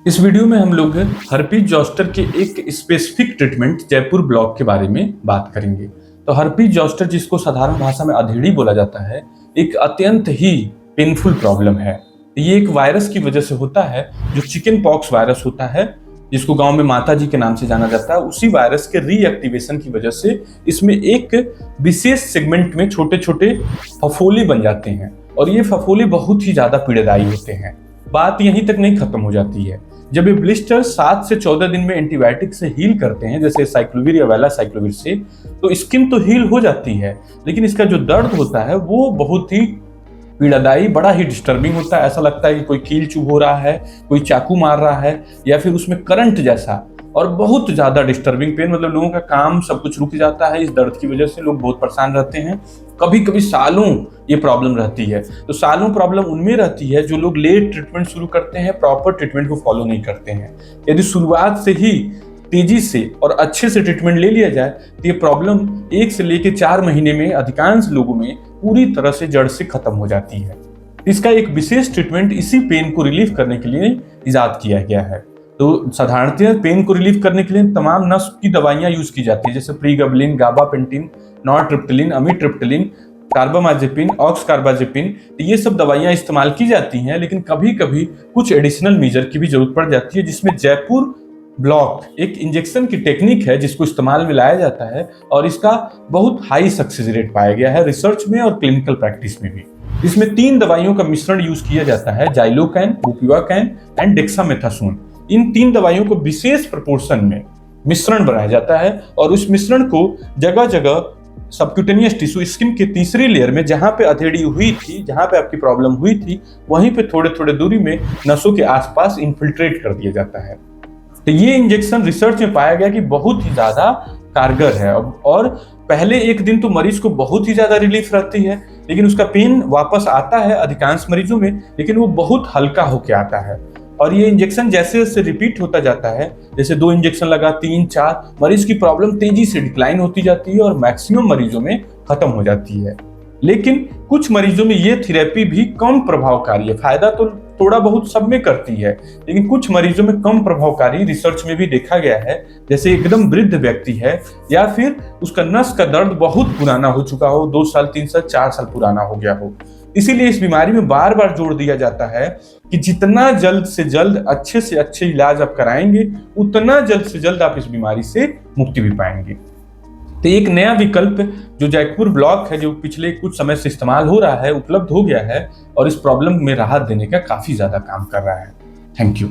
इस वीडियो में हम लोग हर्पीज जॉस्टर के एक स्पेसिफिक ट्रीटमेंट जयपुर ब्लॉक के बारे में बात करेंगे। तो हर्पीज जॉस्टर, जिसको साधारण भाषा में अधेड़ी बोला जाता है, एक अत्यंत ही पेनफुल प्रॉब्लम है। ये एक वायरस की वजह से होता है जो चिकन पॉक्स वायरस होता है, जिसको गांव में माता जी के नाम से जाना जाता है। उसी वायरस के रीएक्टिवेशन की वजह से इसमें एक विशेष सेगमेंट में छोटे छोटे फफोले बन जाते हैं और ये फफोले बहुत ही ज्यादा पीड़ादायी होते हैं। बात यहीं तक नहीं खत्म हो जाती है। जब ये ब्लिस्टर 7 से 14 दिन में एंटीबायोटिक से हील करते हैं, जैसे साइक्लोविर या वैलासाइक्लोविर से, तो स्किन तो हील हो जाती है, लेकिन इसका जो दर्द होता है वो बहुत ही पीड़ादायी, बड़ा ही डिस्टर्बिंग होता है। ऐसा लगता है कि कोई कील चुभ हो रहा है, कोई चाकू मार रहा है, या फिर उसमें करंट जैसा, और बहुत ज्यादा डिस्टर्बिंग पेन। मतलब लोगों का काम सब कुछ रुक जाता है इस दर्द की वजह से। लोग बहुत परेशान रहते हैं, कभी कभी सालों ये प्रॉब्लम रहती है। तो सालों प्रॉब्लम उनमें रहती है जो लोग लेट ट्रीटमेंट शुरू करते हैं, प्रॉपर ट्रीटमेंट को फॉलो नहीं करते हैं। यदि शुरुआत से ही तेजी से और अच्छे से ट्रीटमेंट ले लिया जाए तो ये प्रॉब्लम 1 से लेकर 4 महीने में अधिकांश लोगों में पूरी तरह से जड़ से खत्म हो जाती है। इसका एक विशेष ट्रीटमेंट इसी पेन को रिलीव करने के लिए इजाद किया गया है। तो साधारणतः पेन को रिलीव करने के लिए तमाम नस की दवाइयां यूज की जाती है, जैसे प्रीगाबलिन, गाबापेंटिन, नॉरट्रिप्टिलिन, अमिट्रिप्टिलिन, कार्बामाजेपिन, ऑक्सकार्बाजेपिन। ये सब दवाइयां इस्तेमाल की जाती हैं, लेकिन कभी कभी कुछ एडिशनल मेजर की भी जरूरत पड़ जाती है, जिसमें जयपुर ब्लॉक एक इंजेक्शन की टेक्निक है जिसको इस्तेमाल में लाया जाता है, और इसका बहुत हाई सक्सेस रेट पाया गया है रिसर्च में और क्लिनिकल प्रैक्टिस में भी। इसमें 3 दवाइयों का मिश्रण यूज किया जाता है, जाइलोकैन, बुपिवाकैन एंड डेक्सामेथासोन। इन 3 दवाइयों को विशेष प्रोपोर्शन में मिश्रण बनाया जाता है, और उस मिश्रण को जगह जगह सबक्यूटेनियस टिश्यू, स्किन के तीसरी लेयर में, जहां पे अधेड़ी हुई थी, जहां पे आपकी प्रॉब्लम हुई थी, वहीं पे थोड़े थोड़े दूरी में नसों के आसपास इन्फिल्ट्रेट कर दिया जाता है। तो ये इंजेक्शन रिसर्च में पाया गया कि बहुत ही ज्यादा कारगर है, और पहले 1 दिन तो मरीज को बहुत ही ज्यादा रिलीफ रहती है, लेकिन उसका पेन वापस आता है अधिकांश मरीजों में, लेकिन वो बहुत हल्का होकर आता है। और ये इंजेक्शन जैसे जैसे रिपीट होता जाता है, जैसे 2 इंजेक्शन लगा, 3, 4, मरीज की प्रॉब्लम तेजी से डिक्लाइन होती जाती है और मैक्सिमम मरीजों में खत्म हो जाती है। लेकिन कुछ मरीजों में ये थेरेपी भी कम प्रभावकारी है। फायदा तो थोड़ा बहुत सब में करती है, लेकिन कुछ मरीजों में कम प्रभावकारी रिसर्च में भी देखा गया है। जैसे एकदम वृद्ध व्यक्ति है, या फिर उसका नस का दर्द बहुत पुराना हो चुका हो, 2 साल, 3 साल, 4 साल पुराना हो गया हो। इसीलिए इस बीमारी में बार बार जोर दिया जाता है कि जितना जल्द से जल्द अच्छे से अच्छे इलाज आप कराएंगे, उतना जल्द से जल्द आप इस बीमारी से मुक्ति भी पाएंगे। तो एक नया विकल्प जो जयपुर ब्लॉक है, जो पिछले कुछ समय से इस्तेमाल हो रहा है, उपलब्ध हो गया है, और इस प्रॉब्लम में राहत देने का काफी ज्यादा काम कर रहा है। Thank you.